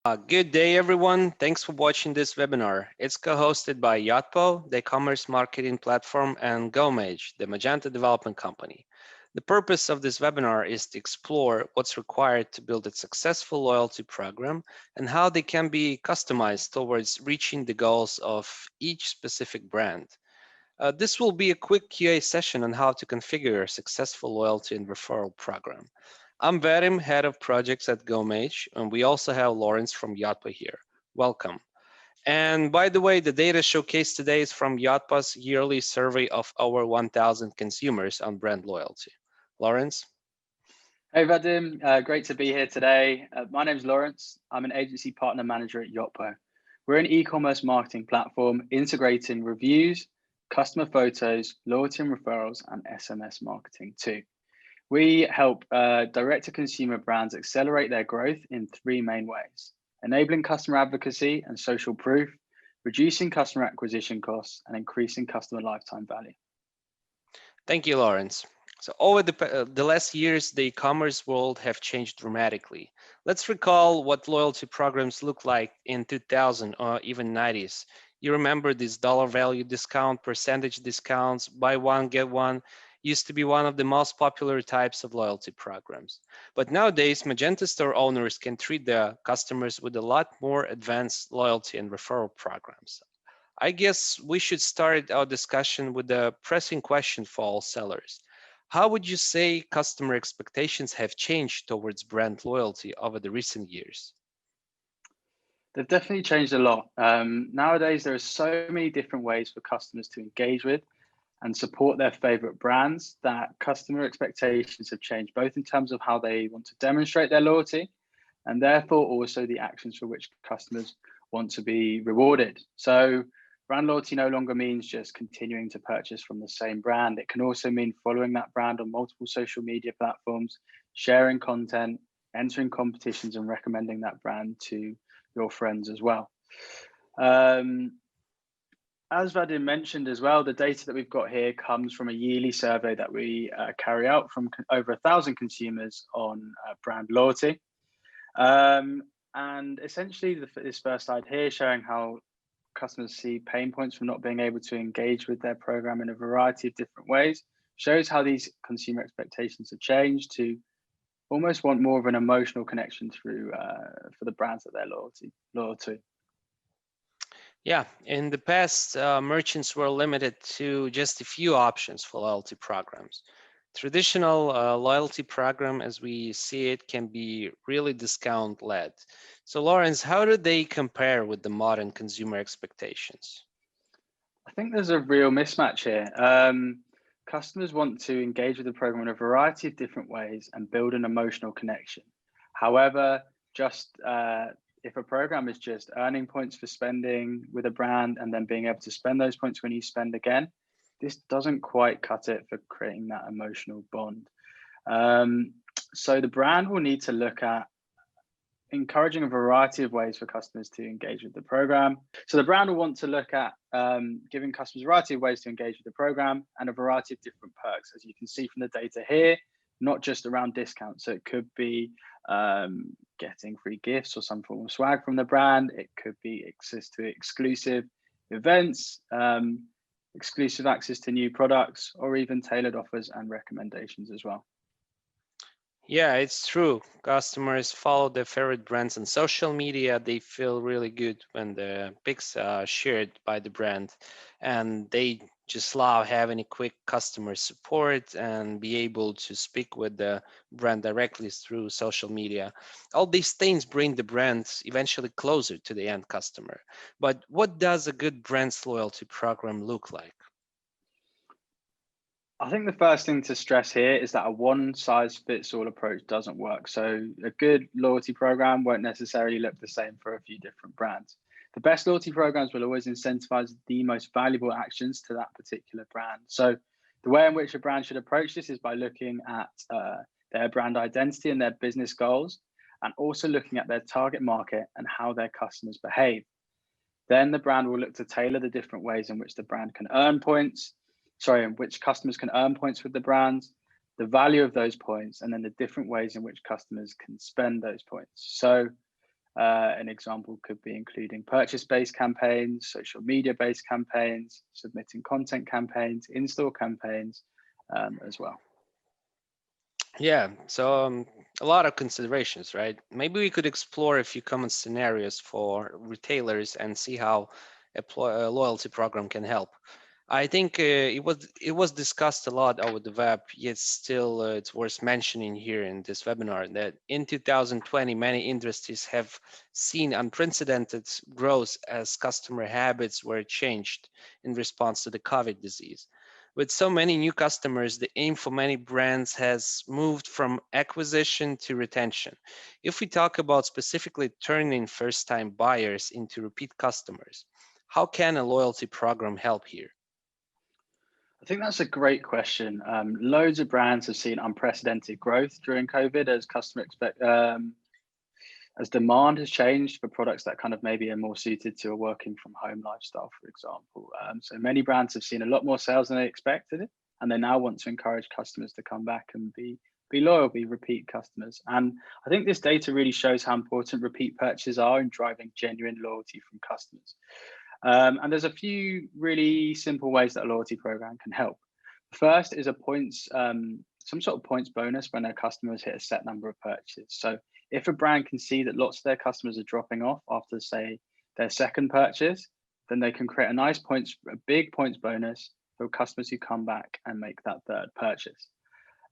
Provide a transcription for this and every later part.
Good day, everyone. Thanks for watching this webinar. It's co-hosted by Yotpo, the e-commerce marketing platform, and GoMage, the Magenta development company. The purpose of this webinar is to explore what's required to build a successful loyalty program and how they can be customized towards reaching the goals of each specific brand. This will be a quick QA session on how to configure a successful loyalty and referral program. I'm Vadim, head of projects at GoMage, and we also have Lawrence from Yotpa here. Welcome. And by the way, the data showcased today is from Yotpa's yearly survey of over 1,000 consumers on brand loyalty. Lawrence? Hey Vadim, great to be here today. My name is Lawrence. I'm an agency partner manager at Yotpo. We're an e-commerce marketing platform integrating reviews, customer photos, loyalty and referrals, and SMS marketing too. We help direct-to-consumer brands accelerate their growth in three main ways: enabling customer advocacy and social proof, reducing customer acquisition costs, and increasing customer lifetime value. Thank you, Lawrence. So over the last years, the e-commerce world have changed dramatically. Let's recall what loyalty programs looked like in 2000 or even 90s. You remember these dollar value discount, percentage discounts, buy one, get one, used to be one of the most popular types of loyalty programs. But nowadays, Magenta store owners can treat their customers with a lot more advanced loyalty and referral programs. I guess we should start our discussion with a pressing question for all sellers. How would you say customer expectations have changed towards brand loyalty over the recent years? They've definitely changed a lot. Nowadays, there are so many different ways for customers to engage with and support their favorite brands that customer expectations have changed, both in terms of how they want to demonstrate their loyalty and therefore also the actions for which customers want to be rewarded. So brand loyalty no longer means just continuing to purchase from the same brand. It can also mean following that brand on multiple social media platforms, sharing content, entering competitions, and recommending that brand to your friends as well. As Vadim mentioned as well, the data that we've got here comes from a yearly survey that we carry out from over 1,000 consumers on brand loyalty. And essentially, this first slide here showing how customers see pain points from not being able to engage with their program in a variety of different ways shows how these consumer expectations have changed to almost want more of an emotional connection through for the brands that they're loyal to. Yeah, in the past, merchants were limited to just a few options for loyalty programs. Traditional loyalty program, as we see it, can be really discount-led. So, Lawrence, how do they compare with the modern consumer expectations? I think there's a real mismatch here. Customers want to engage with the program in a variety of different ways and build an emotional connection. However, just if a program is just earning points for spending with a brand and then being able to spend those points when you spend again, this doesn't quite cut it for creating that emotional bond. So the brand will need to look at encouraging a variety of ways for customers to engage with the program. So the brand will want to look at giving customers a variety of ways to engage with the program and a variety of different perks, as you can see from the data here, not just around discounts. So it could be getting free gifts or some form of swag from the brand. It could be access to exclusive events, exclusive access to new products, or even tailored offers and recommendations as well. Yeah, it's true. Customers follow their favorite brands on social media. They feel really good when the pics are shared by the brand, and they just love having a quick customer support and be able to speak with the brand directly through social media. All these things bring the brands eventually closer to the end customer. But what does a good brand's loyalty program look like? I think the first thing to stress here is that a one-size-fits-all approach doesn't work. So a good loyalty program won't necessarily look the same for a few different brands. The best loyalty programs will always incentivize the most valuable actions to that particular brand. So the way in which a brand should approach this is by looking at their brand identity and their business goals, and also looking at their target market and how their customers behave. Then the brand will look to tailor the different ways in which the brand can earn points, in which customers can earn points with the brands, the value of those points, and then the different ways in which customers can spend those points. So An example could be including purchase-based campaigns, social media-based campaigns, submitting content campaigns, in-store campaigns as well. Yeah, so a lot of considerations, right? Maybe we could explore a few common scenarios for retailers and see how a loyalty program can help. I think it was discussed a lot over the web, yet still it's worth mentioning here in this webinar that in 2020 many industries have seen unprecedented growth as customer habits were changed in response to the COVID disease. With so many new customers, the aim for many brands has moved from acquisition to retention. If we talk about specifically turning first-time buyers into repeat customers, how can a loyalty program help here? I think that's a great question. Loads of brands have seen unprecedented growth during COVID as as demand has changed for products that kind of maybe are more suited to a working from home lifestyle, for example. So many brands have seen a lot more sales than they expected, and they now want to encourage customers to come back and be loyal, be repeat customers. And I think this data really shows how important repeat purchases are in driving genuine loyalty from customers. And there's a few really simple ways that a loyalty program can help. First is some sort of points bonus when their customers hit a set number of purchases. So if a brand can see that lots of their customers are dropping off after, say, their second purchase, then they can create a big points bonus for customers who come back and make that third purchase.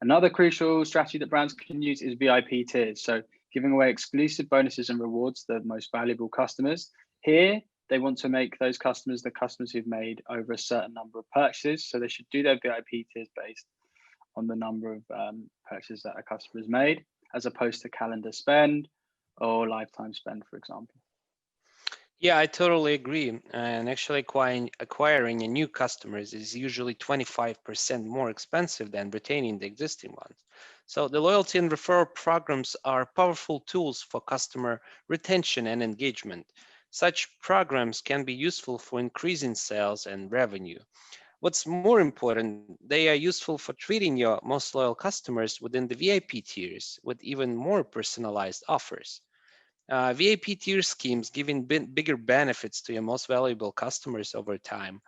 Another crucial strategy that brands can use is VIP tiers. So giving away exclusive bonuses and rewards to the most valuable customers. Here, they want to make those customers the customers who've made over a certain number of purchases. So they should do their VIP tiers based on the number of purchases that a customer has made, as opposed to calendar spend or lifetime spend, for example. Yeah, I totally agree. And actually, acquiring a new customers is usually 25% more expensive than retaining the existing ones. So the loyalty and referral programs are powerful tools for customer retention and engagement. Such programs can be useful for increasing sales and revenue. What's more important, they are useful for treating your most loyal customers within the VIP tiers with even more personalized offers. VIP tier schemes giving bigger benefits to your most valuable customers over time.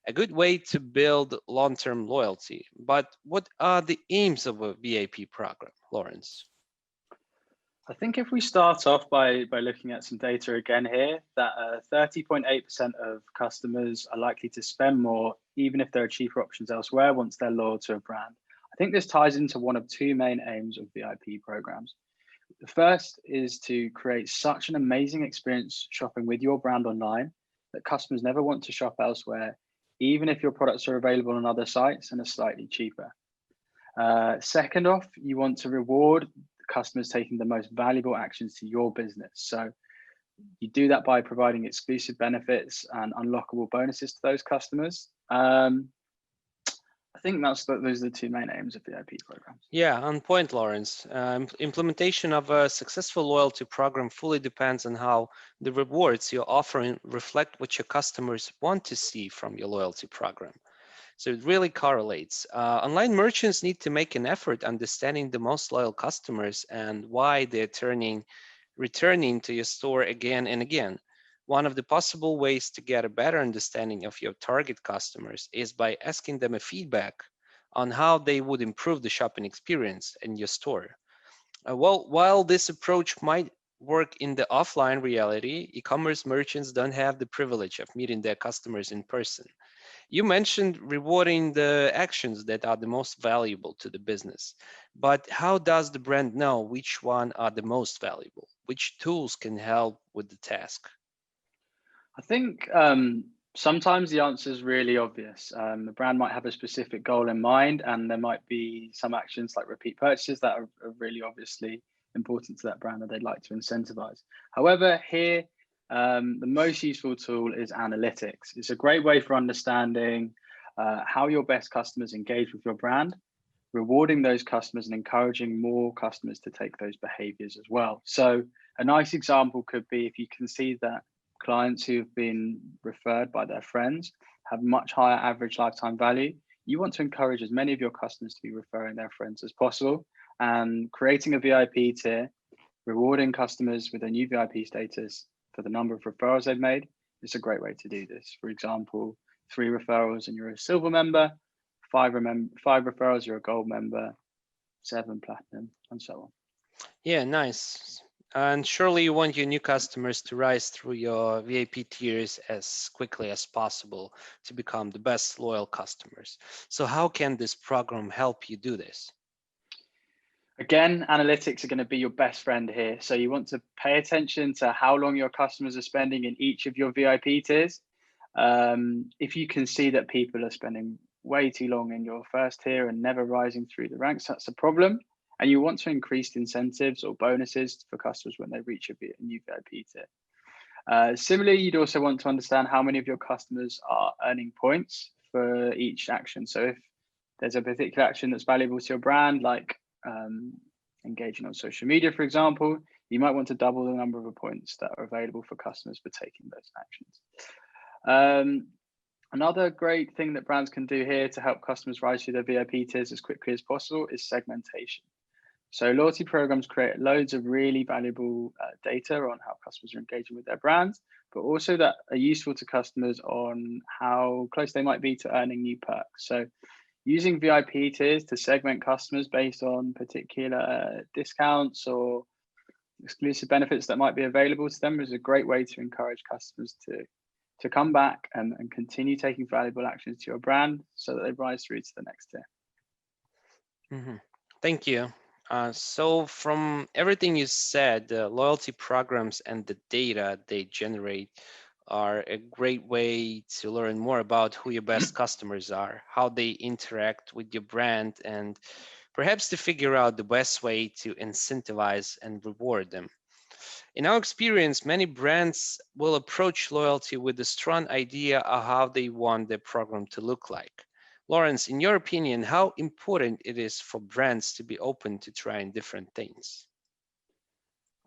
A good way to build long-term loyalty. But what are the aims of a VIP program, Lawrence? I think if we start off by looking at some data again here, that 30.8% of customers are likely to spend more, even if there are cheaper options elsewhere, once they're loyal to a brand. I think this ties into one of two main aims of VIP programs. The first is to create such an amazing experience shopping with your brand online that customers never want to shop elsewhere, even if your products are available on other sites and are slightly cheaper. Second off, you want to reward customers taking the most valuable actions to your business. So you do that by providing exclusive benefits and unlockable bonuses to those customers. I think those are the two main aims of VIP programs. Yeah, on point, Lawrence. Implementation of a successful loyalty program fully depends on how the rewards you're offering reflect what your customers want to see from your loyalty program. So it really correlates. Online merchants need to make an effort understanding the most loyal customers and why they're returning to your store again and again. One of the possible ways to get a better understanding of your target customers is by asking them a feedback on how they would improve the shopping experience in your store. While this approach might work in the offline reality, e-commerce merchants don't have the privilege of meeting their customers in person. You mentioned rewarding the actions that are the most valuable to the business, but how does the brand know which one are the most valuable? Which tools can help with the task? I think sometimes the answer is really obvious. The brand might have a specific goal in mind, and there might be some actions like repeat purchases that are really obviously important to that brand that they'd like to incentivize. However, here, the most useful tool is analytics. It's a great way for understanding how your best customers engage with your brand, rewarding those customers and encouraging more customers to take those behaviors as well. So a nice example could be if you can see that clients who've been referred by their friends have much higher average lifetime value. You want to encourage as many of your customers to be referring their friends as possible, and creating a VIP tier Rewarding customers with a new VIP status for the number of referrals they've made is a great way to do this. For example, 3 referrals and you're a silver member, 5 referrals, you're a gold member, 7 platinum, and so on. Yeah, nice. And surely you want your new customers to rise through your VIP tiers as quickly as possible to become the best loyal customers. So how can this program help you do this? Again, analytics are going to be your best friend here. So you want to pay attention to how long your customers are spending in each of your VIP tiers. If you can see that people are spending way too long in your first tier and never rising through the ranks, that's a problem. And you want to increase incentives or bonuses for customers when they reach a new VIP tier. Similarly, you'd also want to understand how many of your customers are earning points for each action. So if there's a particular action that's valuable to your brand, like engaging on social media, for example, you might want to double the number of points that are available for customers for taking those actions. Another great thing that brands can do here to help customers rise through their VIP tiers as quickly as possible is segmentation. So loyalty programs create loads of really valuable data on how customers are engaging with their brands, but also that are useful to customers on how close they might be to earning new perks. So using VIP tiers to segment customers based on particular discounts or exclusive benefits that might be available to them is a great way to encourage customers to come back and continue taking valuable actions to your brand so that they rise through to the next tier. Mm-hmm. Thank you. So from everything you said, the loyalty programs and the data they generate are a great way to learn more about who your best customers are, how they interact with your brand, and perhaps to figure out the best way to incentivize and reward them. In our experience, many brands will approach loyalty with a strong idea of how they want their program to look like. Lawrence, in your opinion, how important it is for brands to be open to trying different things?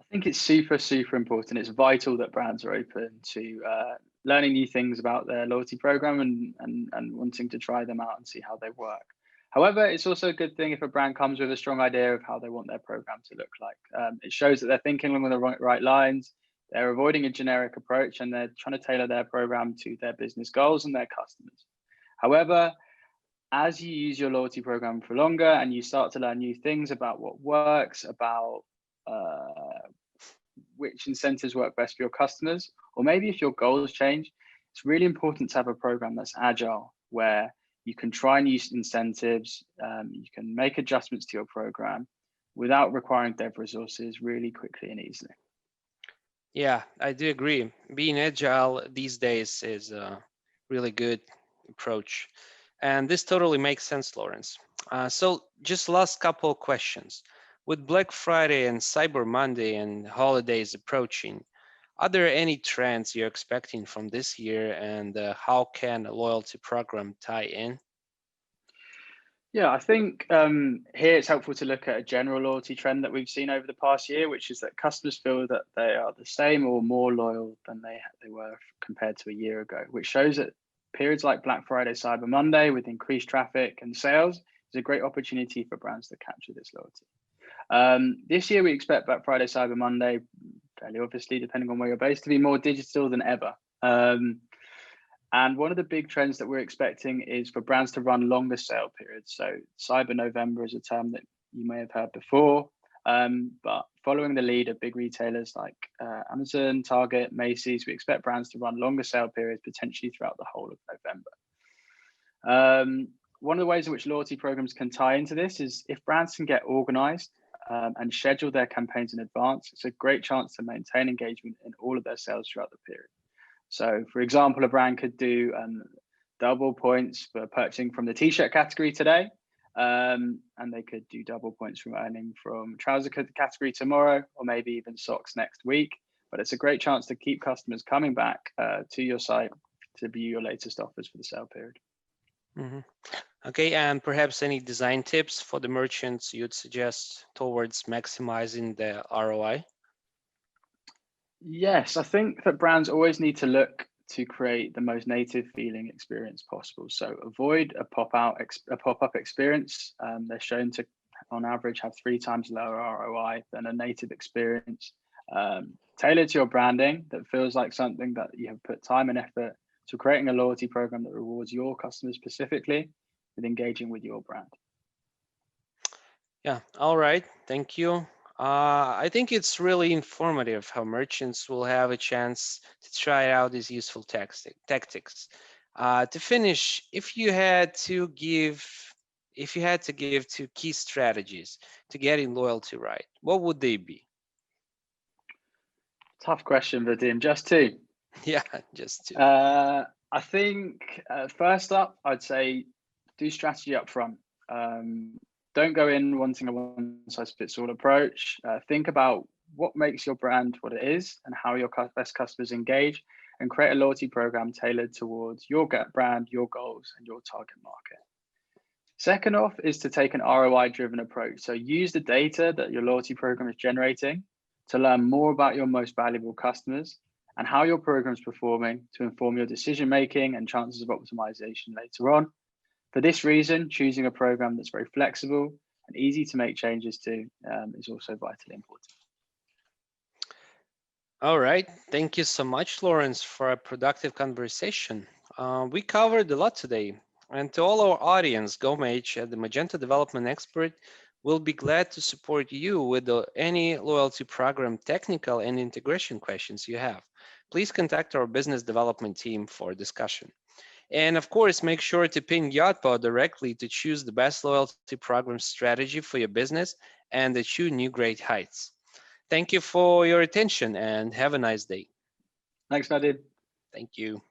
I think it's super, super important. It's vital that brands are open to learning new things about their loyalty program and wanting to try them out and see how they work. However, it's also a good thing if a brand comes with a strong idea of how they want their program to look like. It shows that they're thinking along the right lines, they're avoiding a generic approach, and they're trying to tailor their program to their business goals and their customers. However, as you use your loyalty program for longer and you start to learn new things about what works, about which incentives work best for your customers, or maybe if your goals change, it's really important to have a program that's agile, where you can try new incentives, you can make adjustments to your program without requiring dev resources really quickly and easily. Yeah, I do agree. Being agile these days is a really good approach. And this totally makes sense, Lawrence. So just last couple of questions. With Black Friday and Cyber Monday and holidays approaching, are there any trends you're expecting from this year, and how can a loyalty program tie in? Yeah, I think here it's helpful to look at a general loyalty trend that we've seen over the past year, which is that customers feel that they are the same or more loyal than they were compared to a year ago, which shows that periods like Black Friday, Cyber Monday, with increased traffic and sales, is a great opportunity for brands to capture this loyalty. This year, we expect Black Friday, Cyber Monday, fairly obviously, depending on where you're based, to be more digital than ever. And one of the big trends that we're expecting is for brands to run longer sale periods. So Cyber November is a term that you may have heard before, but following the lead of big retailers like Amazon, Target, Macy's, we expect brands to run longer sale periods potentially throughout the whole of November. One of the ways in which loyalty programs can tie into this is if brands can get organized and schedule their campaigns in advance, it's a great chance to maintain engagement in all of their sales throughout the period. So, for example, a brand could do double points for purchasing from the t-shirt category today, and they could do double points from earning from trouser category tomorrow, or maybe even socks next week. But it's a great chance to keep customers coming back to your site to view your latest offers for the sale period. Mm-hmm. Okay, and perhaps any design tips for the merchants you'd suggest towards maximizing the ROI? Yes, I think that brands always need to look to create the most native feeling experience possible. So avoid a pop-up experience. They're shown to on average have 3 times lower ROI than a native experience. Tailored to your branding that feels like something that you have put time and effort to creating a loyalty program that rewards your customers specifically with engaging with your brand. Yeah, all right, thank you. I think it's really informative how merchants will have a chance to try out these useful tactics. To finish, if you had to give 2 key strategies to getting loyalty right, what would they be? Tough question, Vadim. Just 2. Yeah, just 2. I think first up, I'd say do strategy up front. Don't go in wanting a one-size-fits-all approach. Think about what makes your brand what it is and how your best customers engage, and create a loyalty program tailored towards your brand, your goals, and your target market. Second off is to take an ROI-driven approach. So use the data that your loyalty program is generating to learn more about your most valuable customers and how your program is performing to inform your decision-making and chances of optimization later on. For this reason, choosing a program that's very flexible and easy to make changes to is also vitally important. All right, thank you so much, Lawrence, for a productive conversation. We covered a lot today. And to all our audience, GoMage, the Magento Development Expert, will be glad to support you with any loyalty program technical and integration questions you have. Please contact our business development team for discussion. And of course, make sure to ping Yotpo directly to choose the best loyalty program strategy for your business and achieve new great heights. Thank you for your attention and have a nice day. Thanks, Vadim. Thank you.